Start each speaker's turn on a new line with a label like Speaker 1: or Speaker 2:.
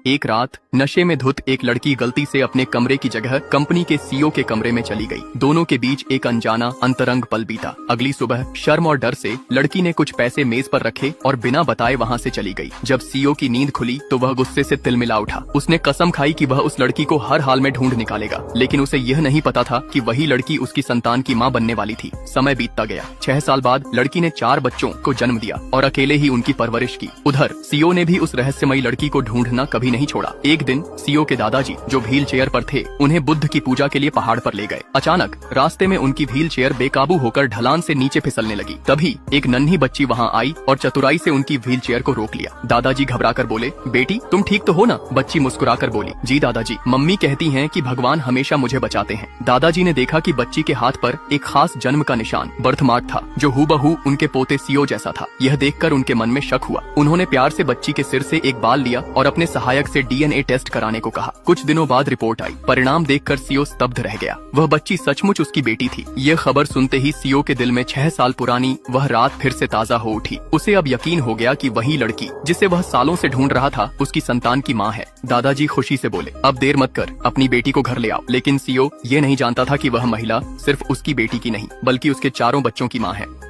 Speaker 1: एक रात नशे में धुत एक लड़की गलती से अपने कमरे की जगह कंपनी के सीईओ के कमरे में चली गई। दोनों के बीच एक अनजाना अंतरंग पल बीता। अगली सुबह शर्म और डर से लड़की ने कुछ पैसे मेज पर रखे और बिना बताए वहां से चली गई। जब सीईओ की नींद खुली तो वह गुस्से से तिलमिला उठा। उसने कसम खाई कि वह उस लड़की को हर हाल में ढूंढ निकालेगा, लेकिन उसे यह नहीं पता था कि वही लड़की उसकी संतान की माँ बनने वाली थी। समय बीतता गया। 6 साल बाद लड़की ने 4 बच्चों को जन्म दिया और अकेले ही उनकी परवरिश की। उधर सीईओ ने भी उस रहस्यमयी लड़की को ढूंढना कभी नहीं छोड़ा। एक दिन सीईओ के दादाजी जो व्हील चेयर पर थे, उन्हें बुद्ध की पूजा के लिए पहाड़ पर ले गए। अचानक रास्ते में उनकी व्हील चेयर बेकाबू होकर ढलान से नीचे फिसलने लगी। तभी एक नन्ही बच्ची वहां आई और चतुराई से उनकी व्हील चेयर को रोक लिया। दादाजी घबराकर बोले, बेटी तुम ठीक तो हो ना? बच्ची मुस्कुराकर बोली, जी दादाजी, मम्मी कहती हैं कि भगवान हमेशा मुझे बचाते हैं। दादाजी ने देखा कि बच्ची के हाथ पर एक खास जन्म का निशान बर्थमार्क था, जो हूबहू उनके पोते सीईओ जैसा था। यह देखकर उनके मन में शक हुआ। उन्होंने प्यार से बच्ची के सिर से एक बाल लिया और अपने सहायक से डीएनए टेस्ट कराने को कहा। कुछ दिनों बाद रिपोर्ट आई। परिणाम देखकर सीईओ स्तब्ध रह गया। वह बच्ची सचमुच उसकी बेटी थी। यह खबर सुनते ही सीईओ के दिल में 6 साल पुरानी वह रात फिर से ताजा हो उठी। उसे अब यकीन हो गया कि वही लड़की जिसे वह सालों से ढूंढ रहा था उसकी संतान की माँ है। दादाजी खुशी से बोले, अब देर मत कर, अपनी बेटी को घर ले आओ। लेकिन सीईओ ये नहीं जानता था कि वह महिला सिर्फ उसकी बेटी की नहीं बल्कि उसके 4 बच्चों की माँ है।